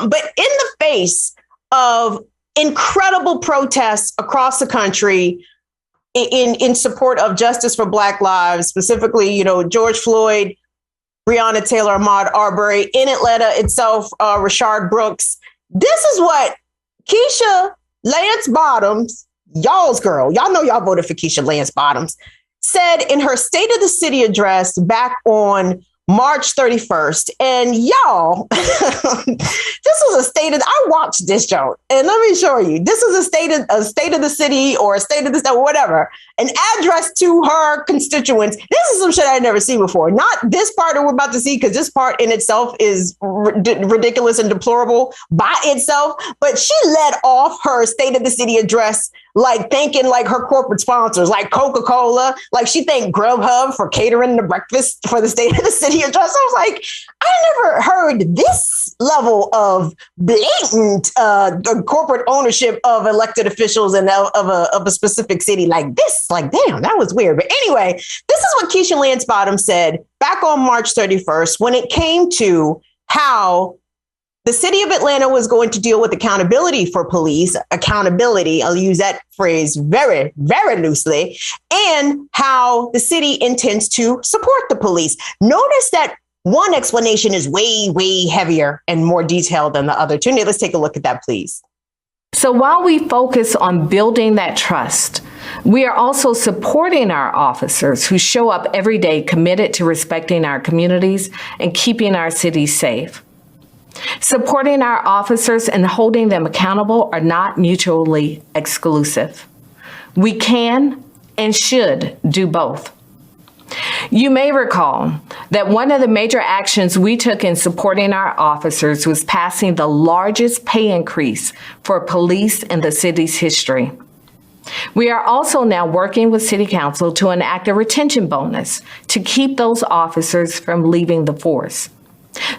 But in the face of incredible protests across the country in support of justice for Black lives, specifically, George Floyd, Breonna Taylor, Ahmaud Arbery, in Atlanta itself, Rayshard Brooks. This is what Keisha Lance Bottoms, y'all's girl, y'all know y'all voted for Keisha Lance Bottoms, said in her State of the City address back on March 31st. And y'all, this was a state of, I watched this joke, and let me show you. This is a state of the city or a state of the state, whatever, an address to her constituents. This is some shit I'd never seen before. Not this part that we're about to see, because this part in itself is ridiculous and deplorable by itself. But she led off her State of the City address like thanking like her corporate sponsors, like Coca-Cola, like she thanked Grubhub for catering the breakfast for the State of the City address. I was like, I never heard this level of blatant corporate ownership of elected officials and of a specific city like this. Like, damn, that was weird. But anyway, this is what Keisha Lance Bottoms said back on March 31st when it came to how the city of Atlanta was going to deal with accountability for police, accountability, I'll use that phrase very, very loosely, and how the city intends to support the police. Notice that one explanation is way, way heavier and more detailed than the other two. Let's take a look at that, please. So while we focus on building that trust, we are also supporting our officers who show up every day committed to respecting our communities and keeping our cities safe. Supporting our officers and holding them accountable are not mutually exclusive. We can and should do both. You may recall that one of the major actions we took in supporting our officers was passing the largest pay increase for police in the city's history. We are also now working with City Council to enact a retention bonus to keep those officers from leaving the force.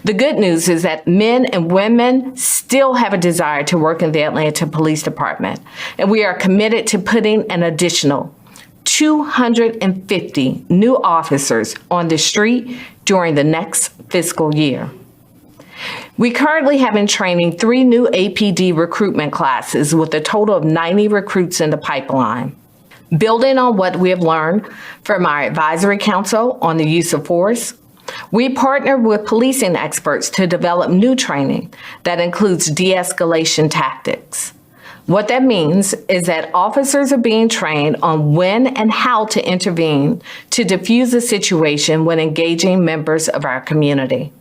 The good news is that men and women still have a desire to work in the Atlanta Police Department, and we are committed to putting an additional 250 new officers on the street during the next fiscal year. We currently have in training 3 new APD recruitment classes with a total of 90 recruits in the pipeline. Building on what we have learned from our advisory council on the use of force, we partner with policing experts to develop new training that includes de-escalation tactics. What that means is that officers are being trained on when and how to intervene to diffuse a situation when engaging members of our community.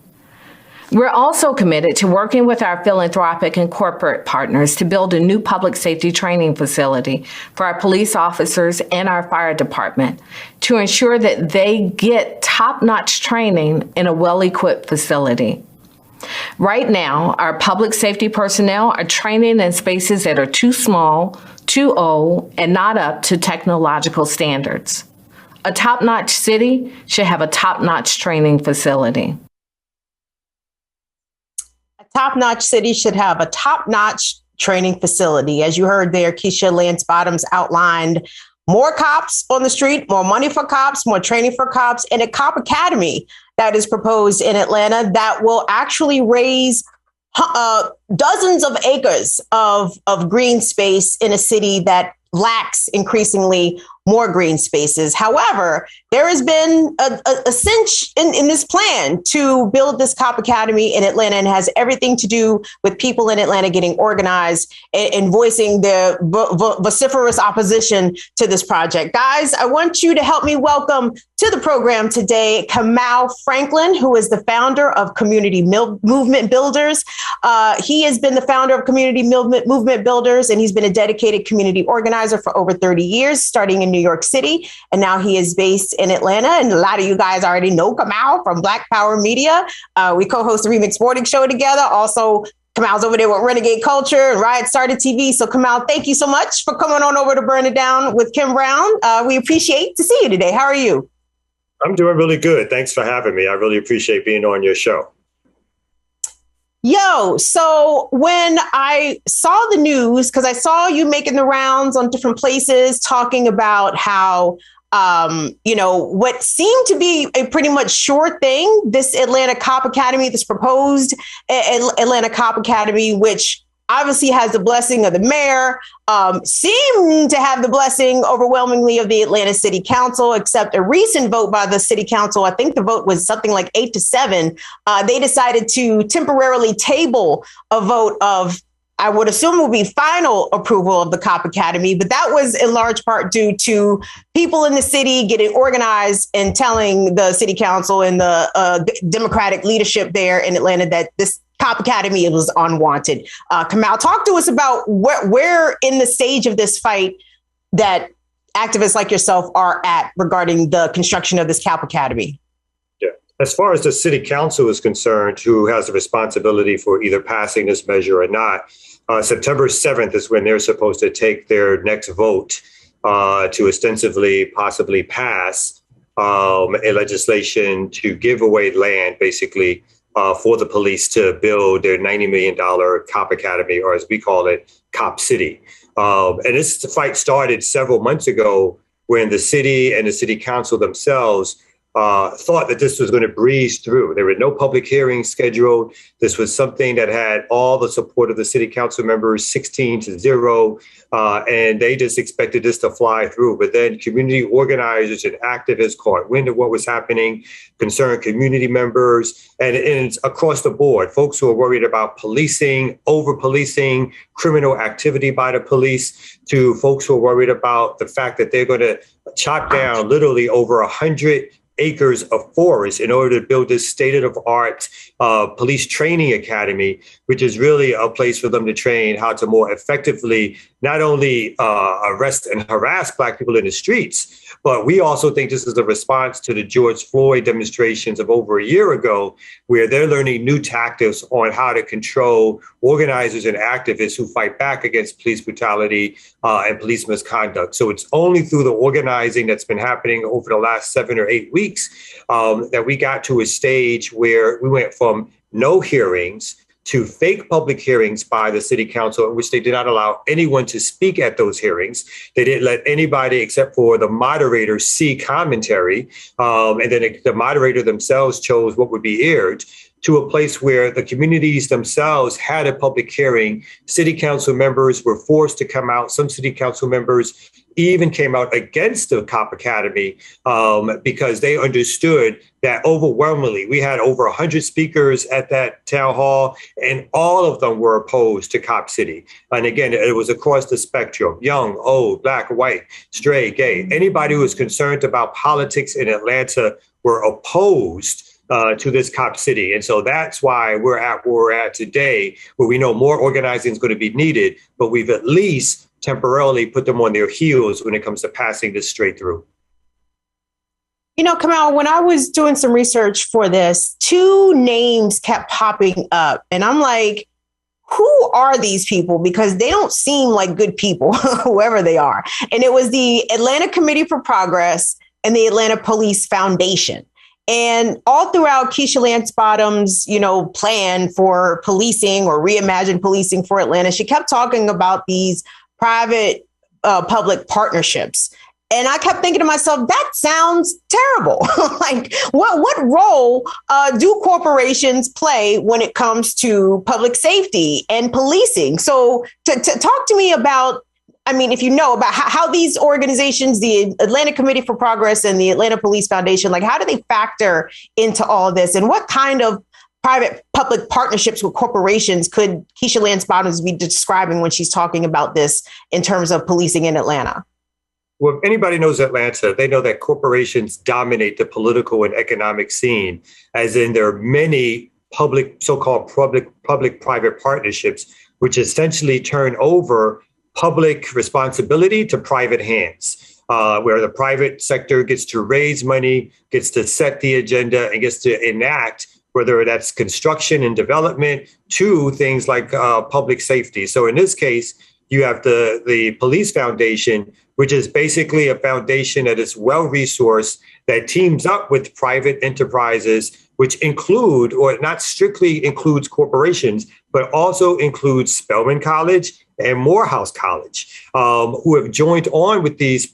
We're also committed to working with our philanthropic and corporate partners to build a new public safety training facility for our police officers and our fire department to ensure that they get top-notch training in a well-equipped facility. Right now, our public safety personnel are training in spaces that are too small, too old, and not up to technological standards. A top-notch city should have a top-notch training facility. Top-notch city should have a top-notch training facility. As you heard there, Keisha Lance Bottoms outlined more cops on the street, more money for cops, more training for cops, and a cop academy that is proposed in Atlanta that will actually raise dozens of acres of green space in a city that lacks increasingly more green spaces. However, there has been a cinch in this plan to build this cop academy in Atlanta, and has everything to do with people in Atlanta getting organized and voicing their vociferous opposition to this project. Guys, I want you to help me welcome to the program today Kamau Franklin, who is the founder of Community Movement Builders. He has been the founder of Community Movement Builders, and he's been a dedicated community organizer for over 30 years, starting in New York City. And now he is based in Atlanta. And a lot of you guys already know Kamau from Black Power Media. We co-host the Remix Morning Show together. Also, Kamau's over there with Renegade Culture and Riot Started TV. So Kamau, thank you so much for coming on over to Burn It Down with Kim Brown. We appreciate to see you today. How are you? I'm doing really good. Thanks for having me. I really appreciate being on your show. Yo, so when I saw the news, because I saw you making the rounds on different places talking about how what seemed to be a pretty much sure thing, this Atlanta Cop Academy, this proposed Atlanta Cop Academy, which obviously has the blessing of the mayor, seemed to have the blessing overwhelmingly of the Atlanta City Council, except a recent vote by the City Council. I think the vote was something like 8-7. They decided to temporarily table a vote of, I would assume, will be final approval of the Cop Academy. But that was in large part due to people in the city getting organized and telling the City Council and the Democratic leadership there in Atlanta that this Cop Academy was unwanted. Kamau, talk to us about where in the stage of this fight that activists like yourself are at regarding the construction of this Cop Academy. Yeah. As far as the City Council is concerned, who has the responsibility for either passing this measure or not, September 7th is when they're supposed to take their next vote to ostensibly possibly pass a legislation to give away land, basically, for the police to build their $90 million Cop Academy, or as we call it, Cop City. And this fight started several months ago when the city and the City Council themselves thought that this was going to breeze through. There were no public hearings scheduled. This was something that had all the support of the City Council members, 16-0, and they just expected this to fly through. But then community organizers and activists caught wind of what was happening, concerned community members, and it's across the board. Folks who are worried about policing, over-policing, criminal activity by the police, to folks who are worried about the fact that they're going to chop down literally over 100 acres of forest in order to build this state-of-the-art police training academy, which is really a place for them to train how to more effectively not only arrest and harass Black people in the streets, but we also think this is a response to the George Floyd demonstrations of over a year ago, where they're learning new tactics on how to control organizers and activists who fight back against police brutality and police misconduct. So it's only through the organizing that's been happening over the last 7 or 8 weeks that we got to a stage where we went from no hearings to fake public hearings by the City Council, in which they did not allow anyone to speak at those hearings. They didn't let anybody except for the moderator see commentary. And then the moderator themselves chose what would be aired, to a place where the communities themselves had a public hearing. City Council members were forced to come out. Some City Council members even came out against the Cop Academy because they understood that overwhelmingly, we had over 100 speakers at that town hall, and all of them were opposed to Cop City. And again, it was across the spectrum: young, old, Black, white, straight, gay. Anybody who was concerned about politics in Atlanta were opposed to this Cop City. And so that's why we're at where we're at today, where we know more organizing is going to be needed, but we've at least temporarily put them on their heels when it comes to passing this straight through. You know, Kamau, when I was doing some research for this, 2 names kept popping up, and I'm like, who are these people? Because they don't seem like good people, whoever they are. And it was the Atlanta Committee for Progress and the Atlanta Police Foundation. And all throughout Keisha Lance Bottoms, plan for policing or reimagine policing for Atlanta, she kept talking about these private public partnerships. And I kept thinking to myself, that sounds terrible. Like, what role do corporations play when it comes to public safety and policing? So to talk to me about, if you know about how these organizations, the Atlanta Committee for Progress and the Atlanta Police Foundation, like, how do they factor into all this? And what kind of private public partnerships with corporations could Keisha Lance Bottoms be describing when she's talking about this in terms of policing in Atlanta? Well, if anybody knows Atlanta, they know that corporations dominate the political and economic scene, as in there are many so-called public-private partnerships, which essentially turn over public responsibility to private hands, where the private sector gets to raise money, gets to set the agenda, and gets to enact, whether that's construction and development to things like public safety. So in this case, you have the Police Foundation, which is basically a foundation that is well-resourced, that teams up with private enterprises, which include, or not strictly includes corporations, but also includes Spelman College and Morehouse College, who have joined on with these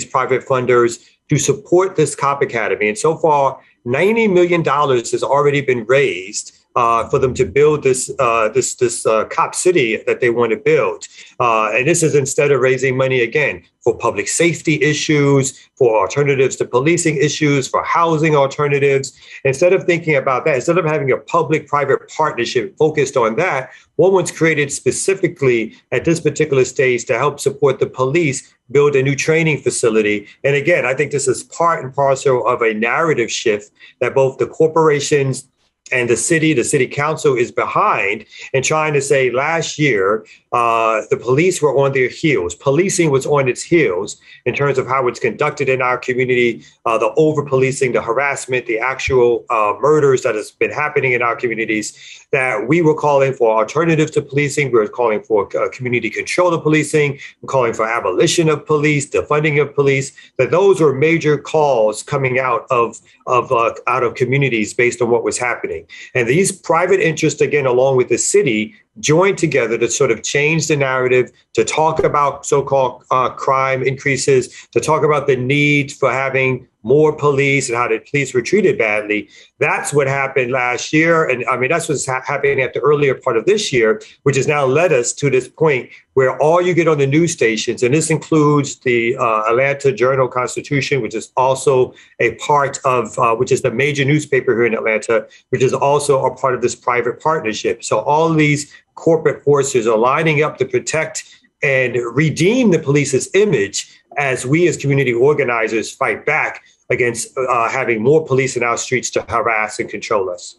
private funders to support this cop academy. And so far, $90 million has already been raised for them to build this cop city that they want to build. And this is instead of raising money again for public safety issues, for alternatives to policing issues, for housing alternatives. Instead of thinking about that, instead of having a public-private partnership focused on that, one was created specifically at this particular stage to help support the police build a new training facility. And again, I think this is part and parcel of a narrative shift that both the corporations and the city council is behind and trying to say last year, the police were on their heels. Policing was on its heels in terms of how it's conducted in our community, the over-policing, the harassment, the actual murders that has been happening in our communities, that we were calling for alternatives to policing. We were calling for community control of policing. We're calling for abolition of police, defunding of police, that those were major calls coming out of communities based on what was happening. And these private interests, again, along with the city, joined together to sort of change the narrative, to talk about so-called crime increases, to talk about the need for having more police and how the police were treated badly. That's what happened last year. And I mean, that's what's happening at the earlier part of this year, which has now led us to this point where all you get on the news stations, and this includes the Atlanta Journal-Constitution, which is also a part of, which is the major newspaper here in Atlanta, which is also a part of this private partnership. So all of these corporate forces are lining up to protect and redeem the police's image as we as community organizers fight back against having more police in our streets to harass and control us.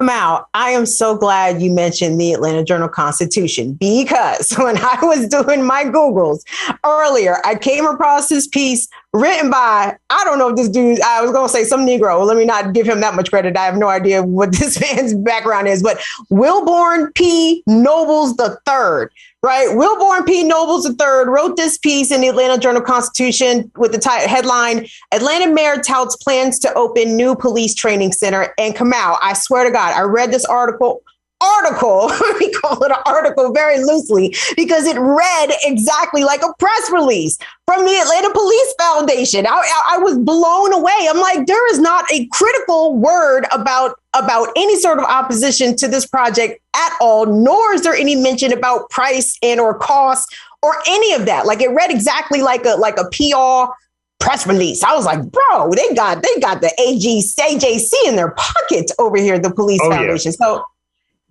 Kamau, I am so glad you mentioned the Atlanta Journal-Constitution, because when I was doing my Googles earlier, I came across this piece written by, I don't know if this dude, I was going to say some Negro. Let me not give him that much credit. I have no idea what this man's background is, but Wilborn P. Nobles III, right? Wilborn P. Nobles III wrote this piece in the Atlanta Journal-Constitution with the headline, Atlanta Mayor touts plans to open new police training center. And Kamau, I swear to God, I read this article, we call it an article very loosely, because it read exactly like a press release from the Atlanta Police Foundation. I was blown away. I'm like, there is not a critical word about any sort of opposition to this project at all, nor is there any mention about price and or cost or any of that. Like, it read exactly like a PR press release. I was like, bro, they got the AJC in their pocket over here, the Police Foundation. Yeah. So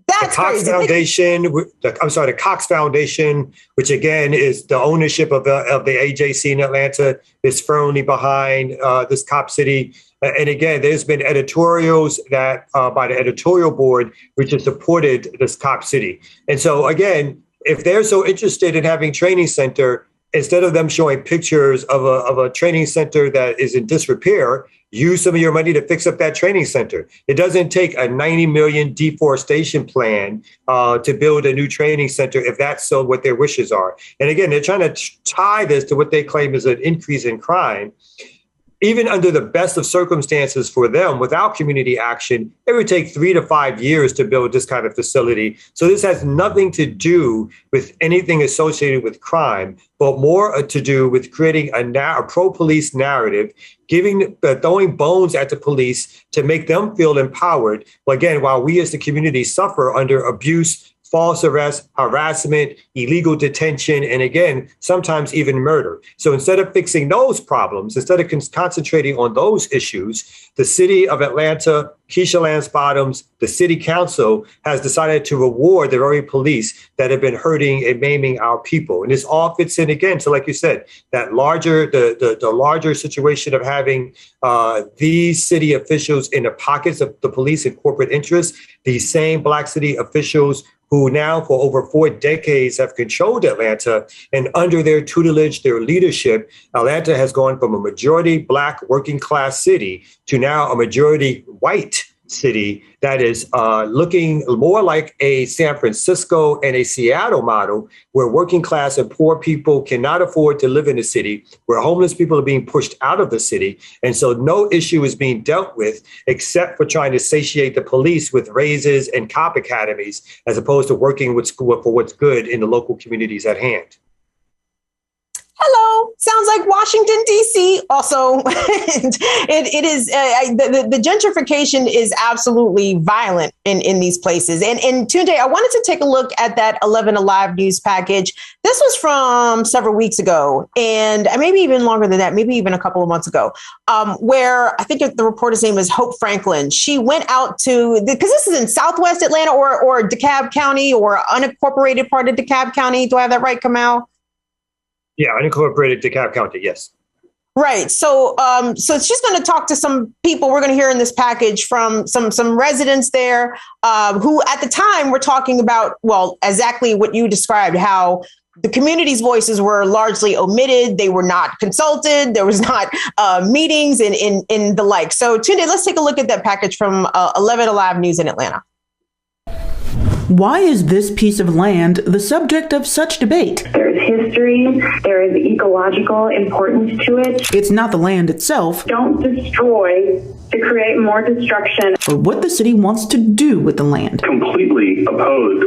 that's crazy. The Cox Foundation, which again is the ownership of the AJC in Atlanta, is firmly behind this cop city. And again, there's been editorials that by the editorial board, which has supported this cop city. And so again, if they're so interested in having training center, instead of them showing pictures of a training center that is in disrepair, use some of your money to fix up that training center. It doesn't take a $90 million deforestation plan to build a new training center if that's so what their wishes are. And again, they're trying to tie this to what they claim is an increase in crime. Even under the best of circumstances for them, without community action, it would take 3 to 5 years to build this kind of facility. So this has nothing to do with anything associated with crime, but more to do with creating a pro-police narrative, throwing bones at the police to make them feel empowered. But again, while we as the community suffer under abuse, false arrest, harassment, illegal detention, and again, sometimes even murder. So instead of fixing those problems, instead of concentrating on those issues, the city of Atlanta, Keisha Lance Bottoms, the city council has decided to reward the very police that have been hurting and maiming our people. And this all fits in again to, like you said, that the larger situation of having these city officials in the pockets of the police and corporate interests, these same Black city officials who now for over 4 decades have controlled Atlanta, and under their tutelage, their leadership, Atlanta has gone from a majority Black working class city to now a majority white city that is looking more like a San Francisco and a Seattle model, where working class and poor people cannot afford to live in the city, where homeless people are being pushed out of the city. And so no issue is being dealt with except for trying to satiate the police with raises and cop academies, as opposed to working for what's good in the local communities at hand. Hello. sounds like Washington, D.C. Also, it is the gentrification is absolutely violent in these places. And Tunde, I wanted to take a look at that 11 Alive news package. This was from several weeks ago, and maybe even longer than that, maybe even a couple of months ago, where I think the reporter's name is Hope Franklin. She went out to, because this is in Southwest Atlanta or DeKalb County or unincorporated part of DeKalb County. Do I have that right, Kamau? Yeah, unincorporated DeKalb County, yes. Right. So she's going to talk to some people we're going to hear in this package from some residents there who at the time were talking about, well, exactly what you described, how the community's voices were largely omitted. They were not consulted. There was not meetings and the like. So Tunde, let's take a look at that package from 11 Alive News in Atlanta. Why is this piece of land the subject of such debate? There's history, there is ecological importance to it. It's not the land itself. Don't destroy to create more destruction. Or what the city wants to do with the land. Completely oppose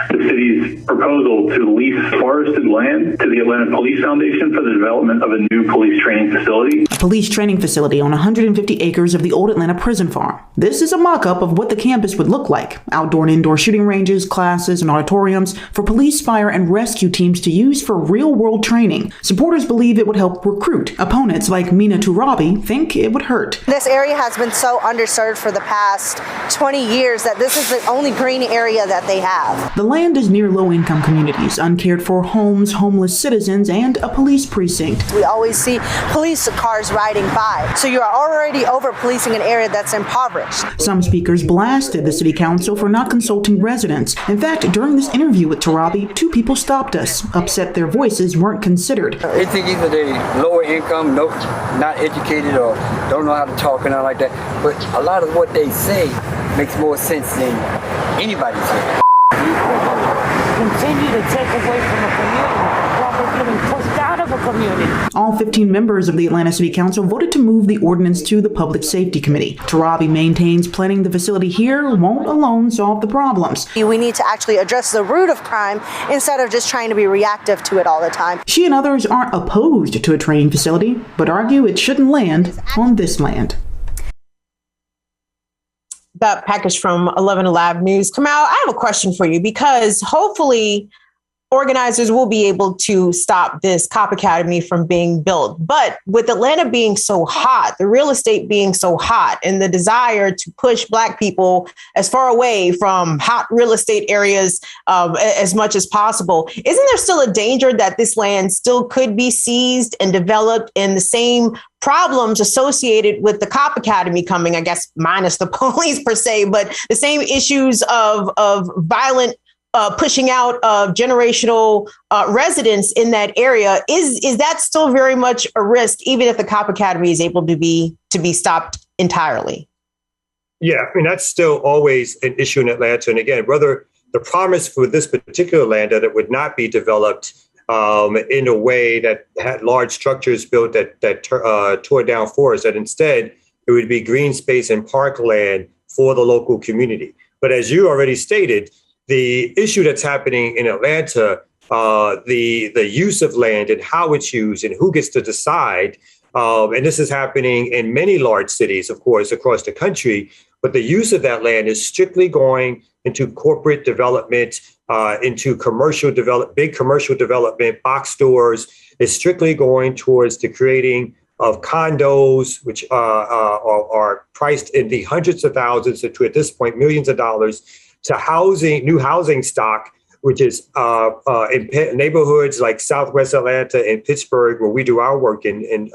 the city's proposal to lease forested land to the Atlanta Police Foundation for the development of a new police training facility. A police training facility on 150 acres of the old Atlanta prison farm. This is a mock-up of what the campus would look like. Outdoor and indoor shooting ranges, classes, and auditoriums for police, fire, and rescue teams to use for real-world training. Supporters believe it would help recruit. Opponents like Mina Turabi think it would hurt. This area has been so underserved for the past 20 years that this is the only green area that they have. The land is near low-income communities, uncared for homes, homeless citizens, and a police precinct. We always see police cars riding by, so you are already over-policing an area that's impoverished. Some speakers blasted the city council for not consulting residents. In fact, during this interview with Turabi, 2 people stopped us, upset their voices weren't considered. They think either they lower income, not educated, or don't know how to talk and not like that. But a lot of what they say makes more sense than anybody says. Continue to take away from the community while they're getting pushed out of a community. All 15 members of the Atlanta City Council voted to move the ordinance to the Public Safety Committee. Turabi maintains planning the facility here won't alone solve the problems. We need to actually address the root of crime instead of just trying to be reactive to it all the time. She and others aren't opposed to a training facility, but argue it shouldn't land on this land. That package from 11 Alive News. Kamau, I have a question for you, because hopefully organizers will be able to stop this cop academy from being built. But with Atlanta being so hot, the real estate being so hot, and the desire to push Black people as far away from hot real estate areas as much as possible, isn't there still a danger that this land still could be seized and developed in the same problems associated with the cop academy coming, I guess, minus the police per se, but the same issues of violent pushing out of generational residents in that area? Is that still very much a risk, even if the cop academy is able to be stopped entirely? Yeah, I mean, that's still always an issue in Atlanta. And again, whether the promise for this particular land that it would not be developed in a way that had large structures built that tore down forests, that instead it would be green space and parkland for the local community. But as you already stated, the issue that's happening in Atlanta, the use of land and how it's used and who gets to decide, and this is happening in many large cities, of course, across the country, but the use of that land is strictly going into corporate development, into big commercial development, box stores. Is strictly going towards the creating of condos, which are priced in the hundreds of thousands to, at this point, millions of dollars, to new housing stock, which is in neighborhoods like Southwest Atlanta and Pittsburgh, where we do our work. And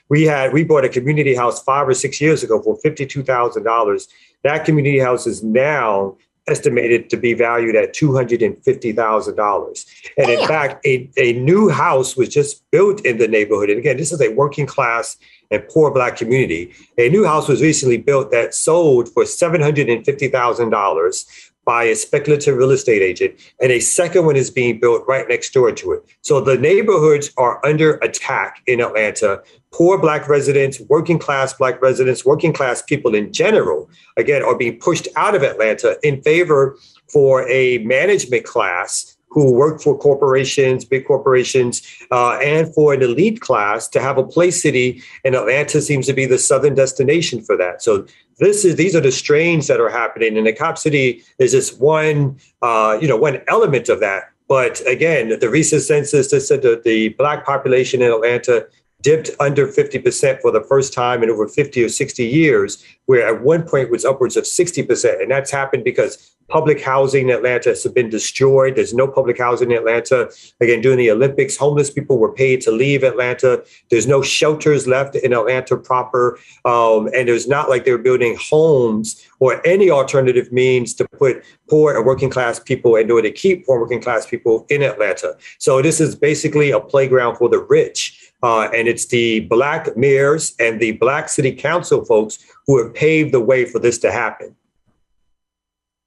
we bought a community house 5 or 6 years ago for $52,000. That community house is now estimated to be valued at $250,000. And in fact, a new house was just built in the neighborhood. And again, this is a working class and poor Black community. A new house was recently built that sold for $750,000 by a speculative real estate agent, and a second one is being built right next door to it. So the neighborhoods are under attack in Atlanta. Poor Black residents, working class Black residents, working class people in general, again, are being pushed out of Atlanta in favor for a management class who work for corporations, big corporations, and for an elite class to have a play city. And Atlanta seems to be the southern destination for that. So these are the strains that are happening. And the Cop City is just one element of that. But again, the recent census that said that the Black population in Atlanta dipped under 50% for the first time in over 50 or 60 years, where at one point was upwards of 60%. And that's happened because public housing in Atlanta has been destroyed. There's no public housing in Atlanta. Again, during the Olympics, homeless people were paid to leave Atlanta. There's no shelters left in Atlanta proper. And there's not like they're building homes or any alternative means to put poor and working class people in order to keep poor working class people in Atlanta. So this is basically a playground for the rich. And it's the Black mayors and the Black city council folks who have paved the way for this to happen.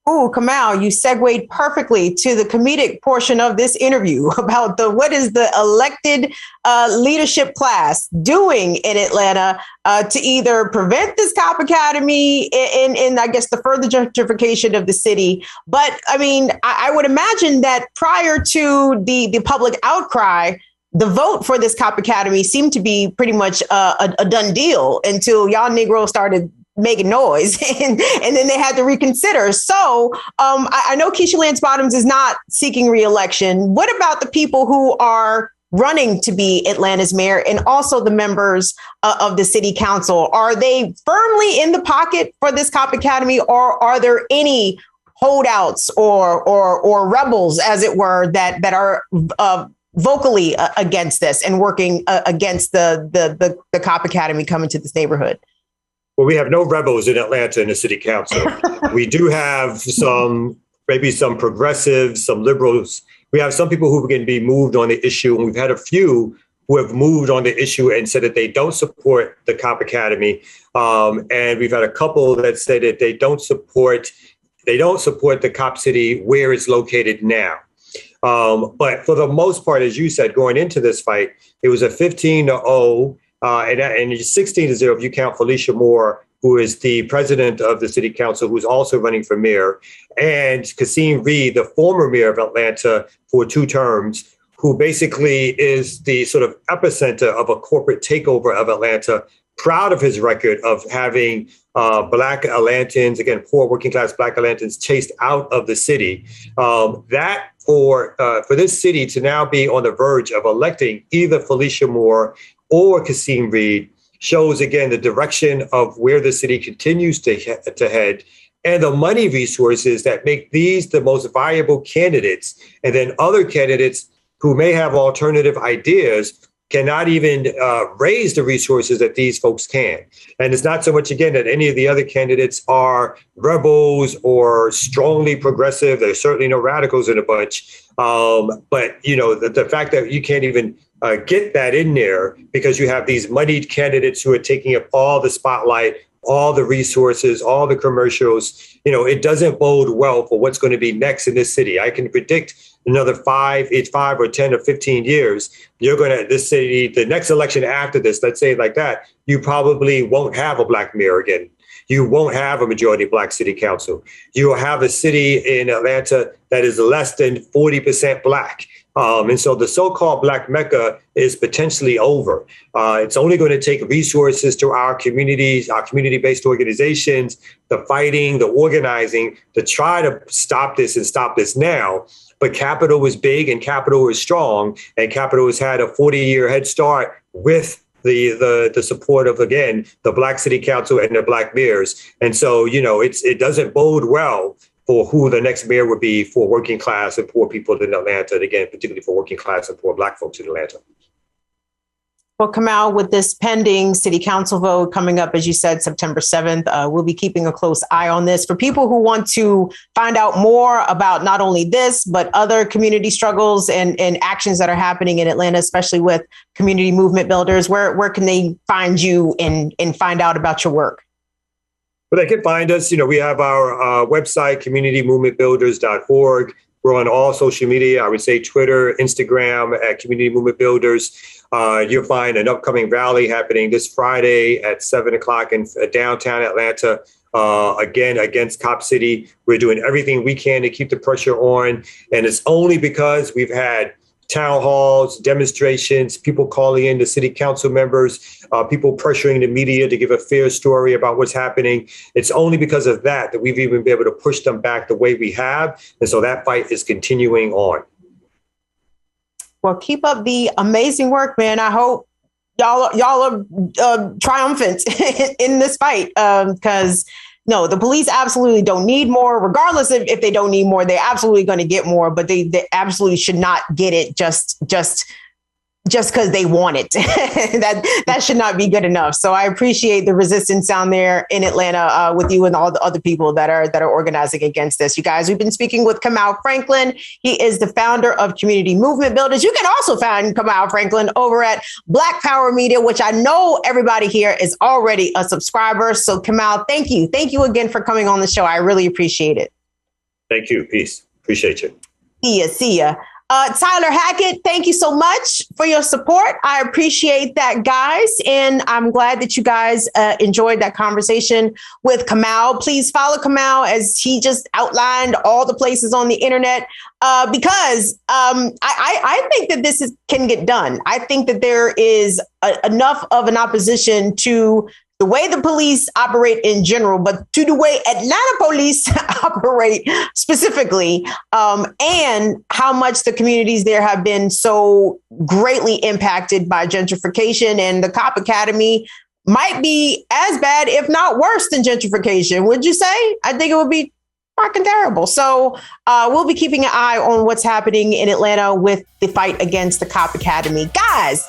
Oh, Kamau, you segued perfectly to the comedic portion of this interview about what is the elected leadership class doing in Atlanta to either prevent this cop academy and I guess the further gentrification of the city. But I mean, I would imagine that prior to the public outcry, the vote for this cop academy seemed to be pretty much a done deal until y'all Negroes started making noise and then they had to reconsider. So I know Keisha Lance Bottoms is not seeking re-election. What about the people who are running to be Atlanta's mayor and also the members of the city council? Are they firmly in the pocket for this cop academy, or are there any holdouts or rebels, as it were, that are vocally against this and working against the cop academy coming to this neighborhood? Well, we have no rebels in Atlanta in the city council. We do have maybe some progressives, some liberals. We have some people who can be moved on the issue. And we've had a few who have moved on the issue and said that they don't support the cop academy. And we've had a couple that say that they don't support the cop city where it's located now. But for the most part, as you said, going into this fight, it was a 15-0. And 16-0 if you count Felicia Moore, who is the president of the city council, who's also running for mayor, and Kasim Reed, the former mayor of Atlanta for 2 terms, who basically is the sort of epicenter of a corporate takeover of Atlanta, proud of his record of having Black Atlantans, again, poor working class Black Atlantans, chased out of the city. That for this city to now be on the verge of electing either Felicia Moore or Kasim Reed shows, again, the direction of where the city continues to head and the money resources that make these the most viable candidates. And then other candidates who may have alternative ideas cannot even raise the resources that these folks can. And it's not so much, again, that any of the other candidates are rebels or strongly progressive. There's certainly no radicals in a bunch. But, you know, the fact that you can't even get that in there because you have these moneyed candidates who are taking up all the spotlight, all the resources, all the commercials, you know, it doesn't bode well for what's going to be next in this city. I can predict another 5 or 10 or 15 years, this city, the next election after this, let's say it like that, you probably won't have a Black mayor again. You won't have a majority Black city council. You will have a city in Atlanta that is less than 40% Black. And so the so-called Black Mecca is potentially over. It's only going to take resources to our communities, our community-based organizations, the fighting, the organizing to try to stop this and stop this now. But capital is big and capital is strong, and capital has had a 40-year head start with the support of, again, the Black City Council and the Black mayors. And so, you know, it doesn't bode well for who the next mayor would be for working class and poor people in Atlanta, and again, particularly for working class and poor Black folks in Atlanta. Well, Kamau, with this pending city council vote coming up, as you said, September 7th, we'll be keeping a close eye on this. For people who want to find out more about not only this, but other community struggles and actions that are happening in Atlanta, especially with community movement builders, where can they find you and find out about your work? Well, they can find us. You know, we have our website, communitymovementbuilders.org. We're on all social media. I would say Twitter, Instagram at Community Movement Builders. You'll find an upcoming rally happening this Friday at 7 o'clock in downtown Atlanta again, against Cop City. We're doing everything we can to keep the pressure on. And it's only because we've had town halls, demonstrations, people calling in to city council members, people pressuring the media to give a fair story about what's happening. It's only because of that we've even been able to push them back the way we have. And so that fight is continuing on. Well, keep up the amazing work, man. I hope y'all are triumphant in this fight, because no, the police absolutely don't need more. Regardless of if they don't need more, they're absolutely going to get more, but they absolutely should not get it just because they want it. that should not be good enough. So I appreciate the resistance down there in Atlanta with you and all the other people that are organizing against this. You guys, we've been speaking with Kamau Franklin. He is the founder of Community Movement Builders. You can also find Kamau Franklin over at Black Power Media, which I know everybody here is already a subscriber. So Kamau, thank you. Thank you again for coming on the show. I really appreciate it. Thank you. Peace. Appreciate you. See ya. Tyler Hackett, thank you so much for your support. I appreciate that, guys. And I'm glad that you guys enjoyed that conversation with Kamau. Please follow Kamau as he just outlined all the places on the internet, because I think that this can get done. I think that there is enough of an opposition to the way the police operate in general, but to the way Atlanta police operate specifically, and how much the communities there have been so greatly impacted by gentrification. And the Cop Academy might be as bad, if not worse than gentrification. Would you say? I think it would be fucking terrible. So we'll be keeping an eye on what's happening in Atlanta with the fight against the Cop Academy. Guys,